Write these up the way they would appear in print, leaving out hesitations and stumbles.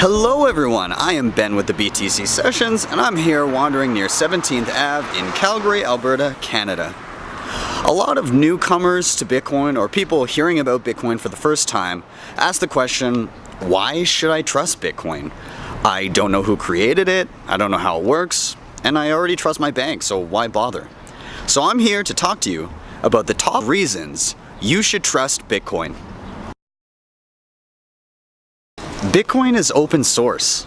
Hello everyone, I am Ben with the BTC Sessions, and I'm here wandering near 17th Ave in Calgary, Alberta, Canada. A lot of newcomers to Bitcoin, or people hearing about Bitcoin for the first time, ask the question, why should I trust Bitcoin? I don't know who created it, I don't know how it works, and I already trust my bank, so why bother? So I'm here to talk to you about the top reasons you should trust Bitcoin. Bitcoin is open source.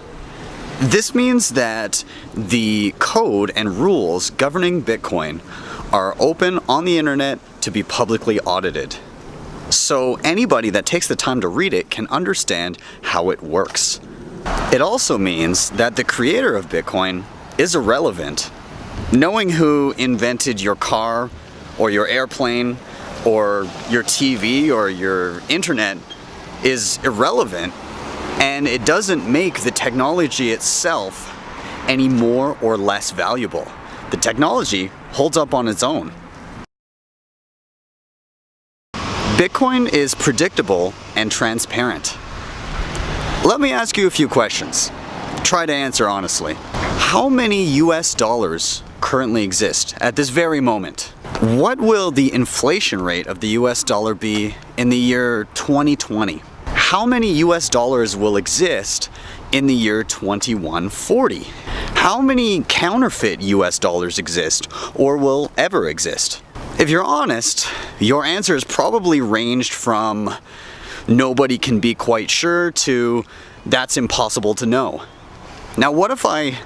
This means that the code and rules governing Bitcoin are open on the internet to be publicly audited. So anybody that takes the time to read it can understand how it works. It also means that the creator of Bitcoin is irrelevant. Knowing who invented your car or your airplane or your TV or your internet is irrelevant. And it doesn't make the technology itself any more or less valuable. The technology holds up on its own. Bitcoin is predictable and transparent. Let me ask you a few questions. Try to answer honestly. How many US dollars currently exist at this very moment? What will the inflation rate of the US dollar be in the year 2020? How many US dollars will exist in the year 2140? How many counterfeit US dollars exist or will ever exist? If you're honest, your answers probably ranged from nobody can be quite sure to that's impossible to know. Now what if I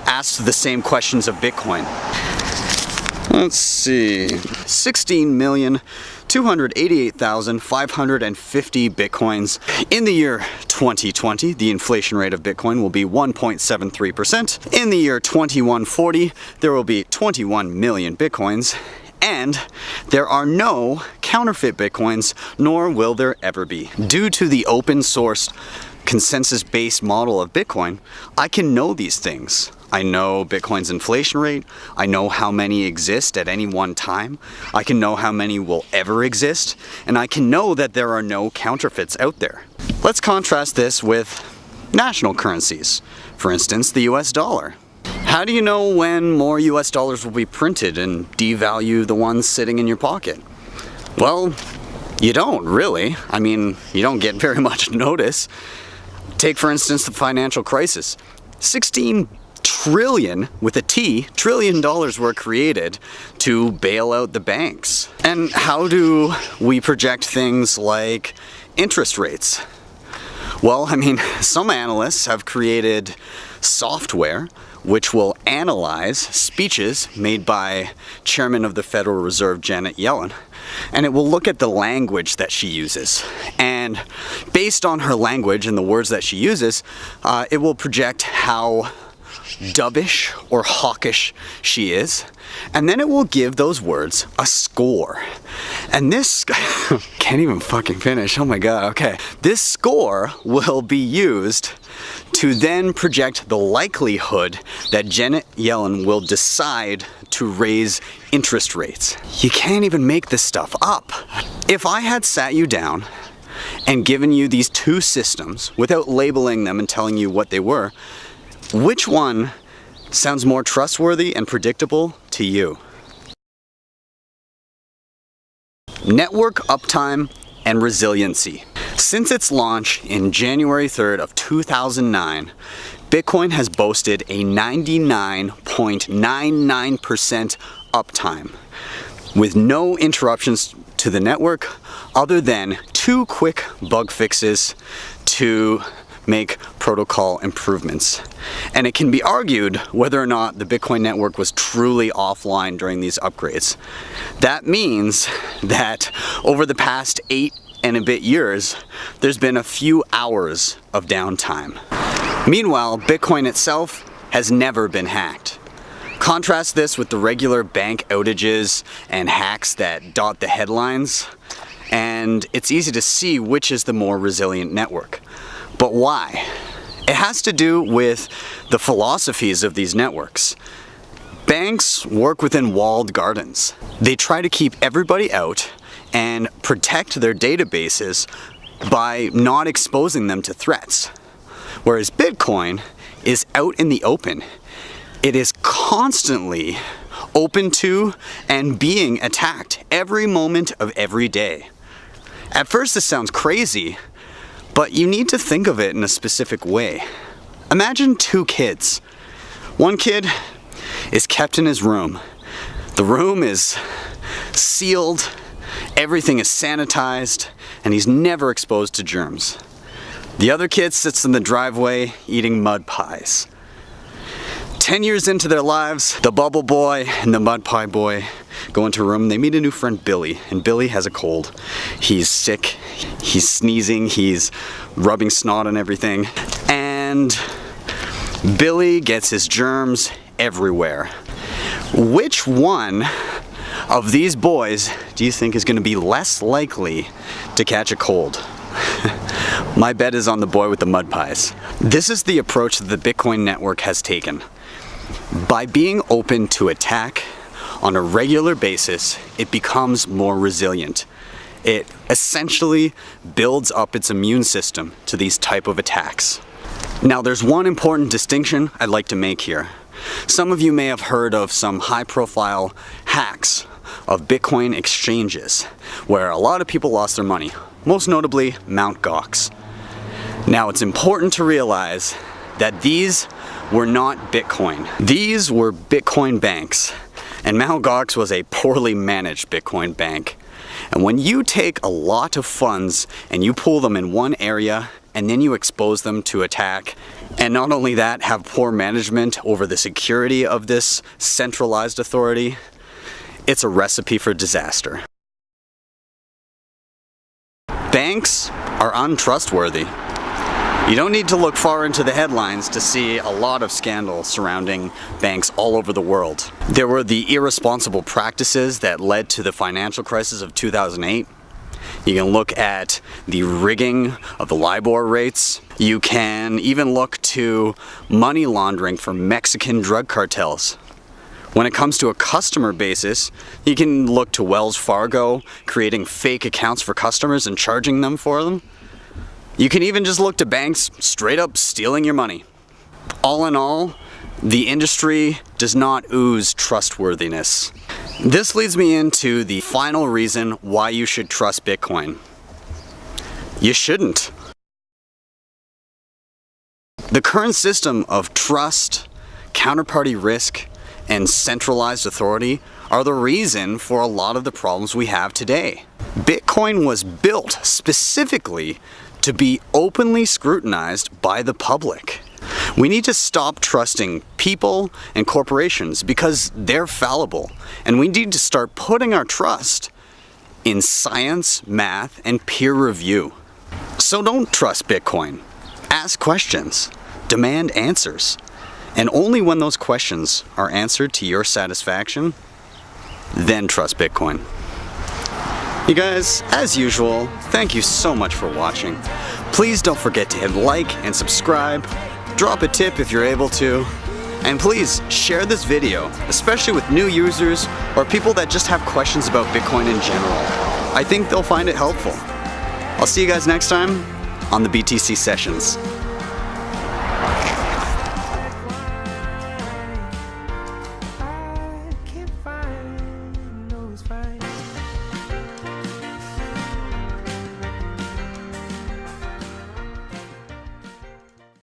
asked the same questions of Bitcoin? Let's see, 16,288,550 Bitcoins. In the year 2020, the inflation rate of Bitcoin will be 1.73%. In the year 2140, there will be 21 million Bitcoins. And there are no counterfeit Bitcoins, nor will there ever be. Due to the open source consensus-based model of Bitcoin, I can know these things. I know Bitcoin's inflation rate, I know how many exist at any one time, I can know how many will ever exist, and I can know that there are no counterfeits out there. Let's contrast this with national currencies, for instance the US dollar. How do you know when more US dollars will be printed and devalue the ones sitting in your pocket? Well, you don't really. I mean, you don't get very much notice. Take for instance the financial crisis. 16 trillion, with a T, trillion dollars were created to bail out the banks. And how do we project things like interest rates? Well, I mean, some analysts have created software which will analyze speeches made by Chairman of the Federal Reserve, Janet Yellen, and it will look at the language that she uses. And based on her language and the words that she uses, it will project how dovish or hawkish she is, and then it will give those words a score. And this can't even fucking finish, oh my god, okay. This score will be used to then project the likelihood that Janet Yellen will decide to raise interest rates. You can't even make this stuff up. If I had sat you down and given you these two systems without labeling them and telling you what they were, which one sounds more trustworthy and predictable to you? Network uptime and resiliency. Since its launch in January 3rd of 2009, Bitcoin has boasted a 99.99% uptime, with no interruptions to the network other than 2 quick bug fixes to make protocol improvements. And it can be argued whether or not the Bitcoin network was truly offline during these upgrades. That means that over the past 8 and a bit years, there's been a few hours of downtime. Meanwhile, Bitcoin itself has never been hacked. Contrast this with the regular bank outages and hacks that dot the headlines, and it's easy to see which is the more resilient network. But why? It has to do with the philosophies of these networks. Banks work within walled gardens. They try to keep everybody out and protect their databases by not exposing them to threats. whereas Bitcoin is out in the open. It is constantly open to and being attacked every moment of every day. At first this sounds crazy, but you need to think of it in a specific way. Imagine two kids. One kid is kept in his room. The room is sealed, everything is sanitized, and he's never exposed to germs. The other kid sits in the driveway eating mud pies. 10 years into their lives, the bubble boy and the mud pie boy go into a room. They meet a new friend, Billy, and Billy has a cold. He's sick, he's sneezing, he's rubbing snot on everything, and Billy gets his germs everywhere. Which one of these boys do you think is going to be less likely to catch a cold? My bet is on the boy with the mud pies. This is the approach that the Bitcoin network has taken. By being open to attack on a regular basis, it becomes more resilient. It essentially builds up its immune system to these type of attacks. Now there's one important distinction I'd like to make here. Some of you may have heard of some high-profile hacks of Bitcoin exchanges where a lot of people lost their money, most notably Mt. Gox. Now it's important to realize that these were not Bitcoin. These were Bitcoin banks, and Mt. Gox was a poorly managed Bitcoin bank. And when you take a lot of funds and you pool them in one area and then you expose them to attack, and not only that, have poor management over the security of this centralized authority, it's a recipe for disaster. Banks are untrustworthy. You don't need to look far into the headlines to see a lot of scandals surrounding banks all over the world. There were the irresponsible practices that led to the financial crisis of 2008. You can look at the rigging of the LIBOR rates. You can even look to money laundering for Mexican drug cartels. When it comes to a customer basis, you can look to Wells Fargo creating fake accounts for customers and charging them for them. You can even just look to banks straight up stealing your money. All in all, the industry does not ooze trustworthiness. This leads me into the final reason why you should trust Bitcoin. You shouldn't. The current system of trust, counterparty risk, and centralized authority are the reason for a lot of the problems we have today. Bitcoin was built specifically to be openly scrutinized by the public. We need to stop trusting people and corporations because they're fallible, and we need to start putting our trust in science, math, and peer review. So don't trust Bitcoin. Ask questions, demand answers, and only when those questions are answered to your satisfaction, then trust Bitcoin. You guys, as usual, thank you so much for watching. Please don't forget to hit like and subscribe, drop a tip if you're able to, and please share this video, especially with new users or people that just have questions about Bitcoin in general. I think they'll find it helpful. I'll see you guys next time on the BTC Sessions.